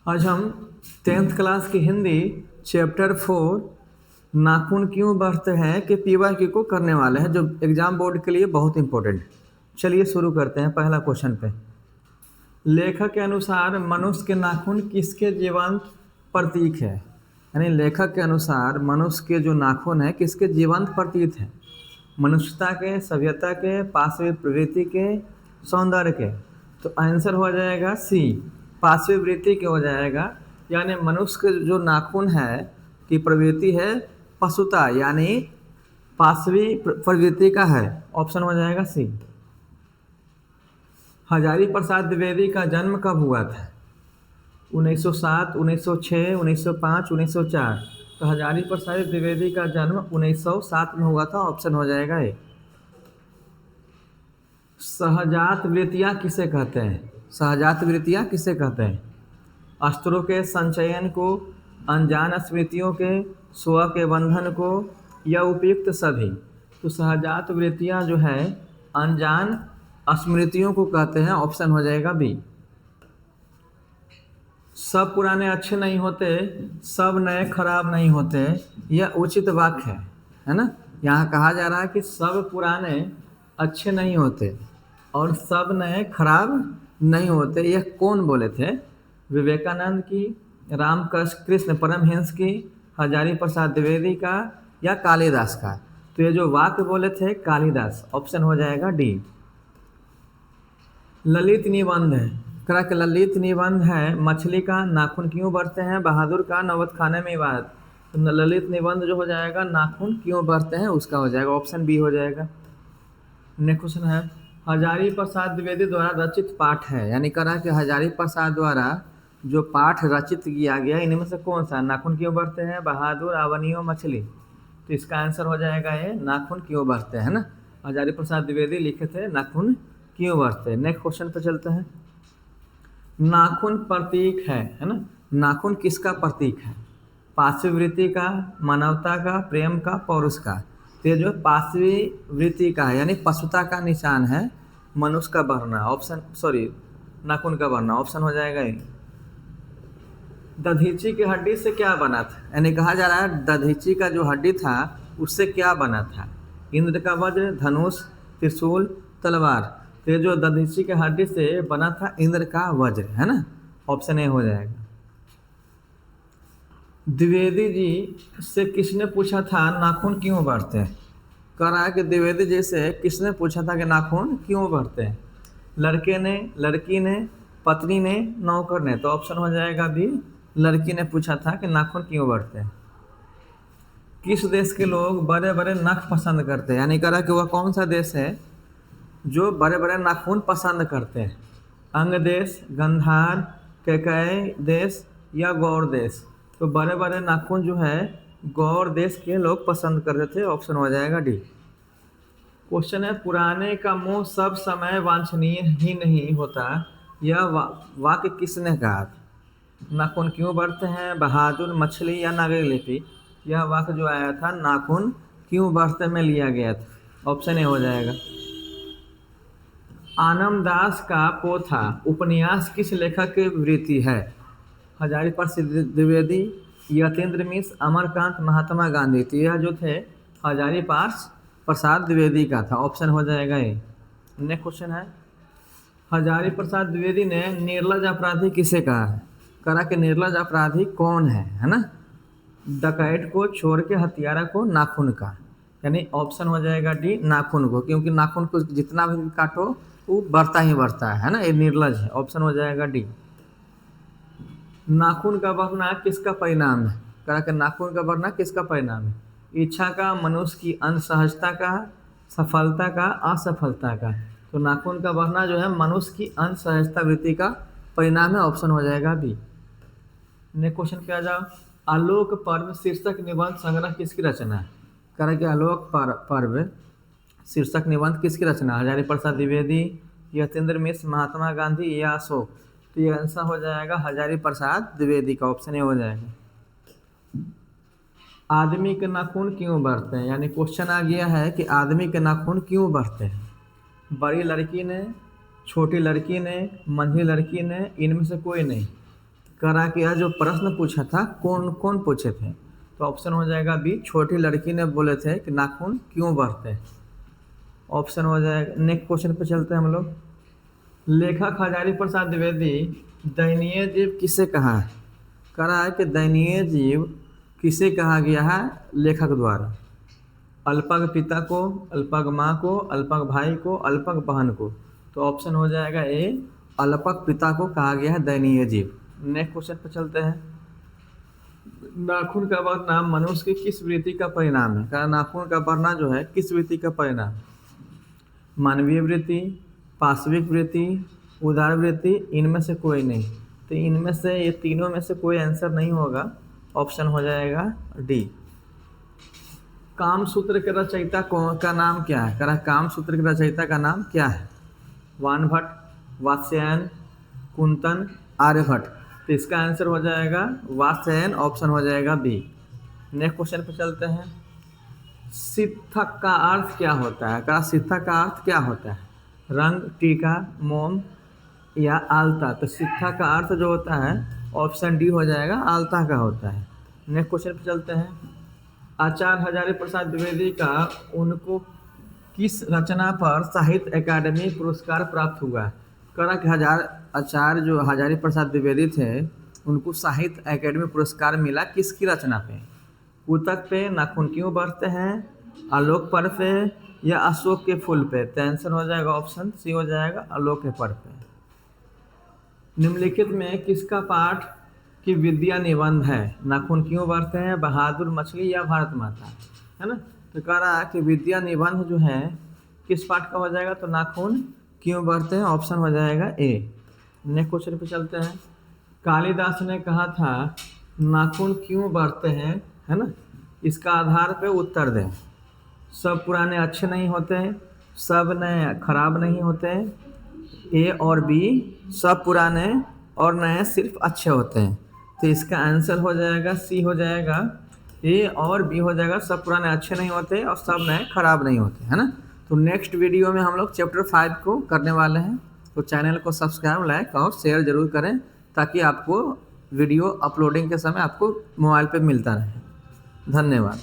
आज हम 10th class की हिंदी चैप्टर 4 नाखून क्यों बढ़ते हैं के पीवाईक्यू को करने वाले हैं, जो एग्जाम बोर्ड के लिए बहुत इंपॉर्टेंट। चलिए शुरू करते हैं पहला क्वेश्चन पे। लेखक के अनुसार मनुष्य के नाखून किसके जीवंत प्रतीक है? यानी लेखक के अनुसार मनुष्य के जो नाखून है किसके जीवंत प्रतीक है? मनुष्यता के, सभ्यता के, पाशवी प्रवृत्ति के, सौंदर्य के। तो आंसर हो जाएगा सी, पाशवी वृत्ति के हो जाएगा। यानी मनुष्य के जो नाखून है की प्रवृत्ति है पशुता, यानी पाशवी प्रवृत्ति का है। ऑप्शन हो जाएगा सी। हजारी प्रसाद द्विवेदी का जन्म कब हुआ था? 1907, 1906, 1905, 1904। तो हजारी प्रसाद द्विवेदी का जन्म 1907 में हुआ था। ऑप्शन हो जाएगा ए। सहजात वृत्तियाँ किसे कहते हैं? सहजात वृत्तियाँ किसे कहते हैं? अस्त्रों के संचयन को, अनजान स्मृतियों के, स्व के बंधन को, या उपयुक्त सभी। तो सहजात वृत्तियाँ जो है अनजान स्मृतियों को कहते हैं। ऑप्शन हो जाएगा बी। सब पुराने अच्छे नहीं होते, सब नए खराब नहीं होते, यह उचित वाक्य है ना। यहाँ कहा जा रहा है कि सब पुराने अच्छे नहीं होते और सब नए खराब नहीं होते। यह कौन बोले थे? विवेकानंद की, रामकृष्ण परमहंस की, हजारी प्रसाद द्विवेदी का, या कालिदास का। तो ये जो वाक्य बोले थे कालिदास। ऑप्शन हो जाएगा डी। ललित निबंध है, करा के ललित निबंध है मछली का नाखून क्यों बढ़ते हैं, बहादुर का, नौबत खाने में बात। तो ललित निबंध जो हो जाएगा नाखून क्यों बढ़ते हैं उसका हो जाएगा। ऑप्शन बी हो जाएगा। नेक्स्ट क्वेश्चन है, हजारी प्रसाद द्विवेदी द्वारा रचित पाठ है, यानी करा कि हजारी प्रसाद द्वारा जो पाठ रचित किया गया इनमें से कौन सा? नाखून क्यों बढ़ते हैं, बहादुर, अवनियो, मछली। तो इसका आंसर हो जाएगा ये, नाखून क्यों बढ़ते हैं ना। हजारी प्रसाद द्विवेदी लिखे थे नाखून क्यों बढ़ते हैं। नेक्स्ट क्वेश्चन पे चलते हैं। नाखून प्रतीक है ना। नाखून किसका प्रतीक है? पाशवी वृत्ति का, मानवता का, प्रेम का, पौरुष का। तो ये जो पाशवी वृत्ति का है यानी पशुता का निशान है, मनुष्य का बढ़ना। ऑप्शन नाखून का बढ़ना। ऑप्शन हो जाएगा ये। दधीची की हड्डी से क्या बना था? यानी कहा जा रहा है दधीची का जो हड्डी था उससे क्या बना था? इंद्र का वज्र, धनुष, त्रिशूल, तलवार। तो ये जो दधीची के हड्डी से बना था इंद्र का वज्र है ना। ऑप्शन ए हो जाएगा। द्विवेदी जी से किसने पूछा था नाखून क्यों बढ़ते हैं? कह रहा है कि द्विवेदी जी से किसने पूछा था कि नाखून क्यों बढ़ते हैं? लड़के ने, लड़की ने, पत्नी ने, नौकर ने। तो ऑप्शन हो जाएगा बी, लड़की ने पूछा था कि नाखून क्यों बढ़ते हैं। किस देश के लोग बड़े बड़े नख पसंद करते हैं? यानी कह रहा है कि वह कौन सा देश है जो बड़े बड़े नाखून पसंद करते हैं? अंग देश, गंधार, कैकय देश, या गौर देश। तो बड़े बड़े नाखून जो है गौर देश के लोग पसंद करते थे। ऑप्शन हो जाएगा डी। क्वेश्चन है, पुराने का मुंह सब समय वांछनीय ही नहीं होता, यह वाक्य किसने कहा? नाखून क्यों बढ़ते हैं, बहादुर, मछली, या नागरिक लिपि। यह वाक्य जो आया था नाखून क्यों बढ़ते में लिया गया था। ऑप्शन ए हो जाएगा। आनंददास का पोथा उपन्यास किस लेखक की वृत्ति है? हजारी प्रसाद द्विवेदी, यतीन्द्र मिश्र, अमरकांत, महात्मा गांधी। तो यह जो थे हजारी प्रसाद द्विवेदी का था। ऑप्शन हो जाएगा ए। नेक्स्ट क्वेश्चन है, हजारी प्रसाद द्विवेदी ने निर्लज अपराधी किसे कहा है? करा कि निर्लज अपराधी कौन है ना। डकैत को, चोर के, हत्यारा को, नाखून का। यानी ऑप्शन हो जाएगा डी, नाखून को, क्योंकि नाखून को जितना भी काटो वो बढ़ता ही बढ़ता है ना। ये निर्लज है। ऑप्शन हो जाएगा डी। नाखून का बढ़ना किसका परिणाम है? कहा कि नाखून का बढ़ना किसका परिणाम है? इच्छा का, मनुष्य की असहजता का, सफलता का, असफलता का। तो नाखून का बढ़ना जो है मनुष्य की असहजता वृत्ति का परिणाम है। ऑप्शन हो जाएगा बी। नेक्स्ट क्वेश्चन पे आ जाओ। आलोक पर्व शीर्षक निबंध संग्रह किसकी रचना है? कह कि आलोक पर्व शीर्षक निबंध किसकी रचना? हजारी प्रसाद द्विवेदी, यतीन्द्र मिश्र, महात्मा गांधी, या अशोक। तो ये आंसर हो जाएगा हजारी प्रसाद द्विवेदी का। ऑप्शन ए हो जाएगा। आदमी के नाखून क्यों बढ़ते हैं? यानी क्वेश्चन आ गया है कि आदमी के नाखून क्यों बढ़ते हैं? बड़ी लड़की ने, छोटी लड़की ने, मंझली लड़की ने, इनमें से कोई नहीं। करा कि यह जो प्रश्न पूछा था कौन कौन पूछे थे, तो ऑप्शन हो जाएगा बी, छोटी लड़की ने बोले थे कि नाखून क्यों बढ़ते हैं। ऑप्शन हो जाएगा। नेक्स्ट क्वेश्चन पे चलते हैं हम लोग। लेखक हजारी प्रसाद द्विवेदी दयनीय जीव किसे कहा है? कह रहा है कि दयनीय जीव किसे कहा गया है लेखक द्वारा? अल्पग पिता को, अल्पग माँ को, अल्पग भाई को, अल्पग बहन को। तो ऑप्शन हो जाएगा ए, अल्पग पिता को कहा गया है दयनीय जीव। नेक्स्ट क्वेश्चन पर चलते हैं। नाखून का बढ़ना मनुष्य की किस वृत्ति का परिणाम है? कारण नाखून का बढ़ना जो है किस वृत्ति का परिणाम? मानवीय वृत्ति, पाशविक वृत्ति, उदार वृत्ति, इनमें से कोई नहीं। तो इनमें से ये तीनों में से कोई आंसर नहीं होगा। ऑप्शन हो जाएगा डी। कामसूत्र के रचयिता का नाम क्या है? कह कामसूत्र के रचयिता का नाम क्या है? वानभट्ट, वात्स्यायन, कुंतन, आर्यभट्ट। तो इसका आंसर हो जाएगा वात्स्यायन। ऑप्शन हो जाएगा बी। नेक्स्ट क्वेश्चन पे चलते हैं। सिद्धक का अर्थ क्या होता है? कहा सिद्धक का अर्थ क्या होता है? रंग, टीका, मोम या आलता। तो सिद्धक का अर्थ जो होता है ऑप्शन डी हो जाएगा, आलता का होता है। नेक्स्ट क्वेश्चन पे चलते हैं। आचार्य हजारी प्रसाद द्विवेदी का उनको किस रचना पर साहित्य अकादमी पुरस्कार प्राप्त हुआ? करा कि आचार्य जो हजारी प्रसाद द्विवेदी थे उनको साहित्य अकादमी पुरस्कार मिला किसकी रचना पे? ऊतक पे, नाखून क्यों बढ़ते हैं, आलोक पर्व पे या अशोक के फूल पे? तो आंसर हो जाएगा ऑप्शन सी हो जाएगा, आलोक के पर्व पे। निम्नलिखित में किसका पाठ की विद्या निबंध है? नाखून क्यों बढ़ते हैं, बहादुर मछली या भारत माता, है ना? तो कह रहा है कि विद्या निबंध जो है किस पाठ का हो जाएगा? तो नाखून क्यों बढ़ते हैं। ऑप्शन हो जाएगा ए। नेक्स्ट क्वेश्चन पे चलते हैं। कालिदास ने कहा था नाखून क्यों बढ़ते हैं, है ना? इसका आधार पे उत्तर दें। सब पुराने अच्छे नहीं होते, सब नए खराब नहीं होते, ए और बी सब पुराने और नए सिर्फ अच्छे होते हैं। तो इसका आंसर हो जाएगा सी हो जाएगा, ए और बी हो जाएगा, सब पुराने अच्छे नहीं होते और सब नए खराब नहीं होते, है ना? तो नेक्स्ट वीडियो में हम लोग चैप्टर 5 को करने वाले हैं। तो चैनल को सब्सक्राइब, लाइक और शेयर ज़रूर करें ताकि आपको वीडियो अपलोडिंग के समय आपको मोबाइल पे मिलता रहे। धन्यवाद।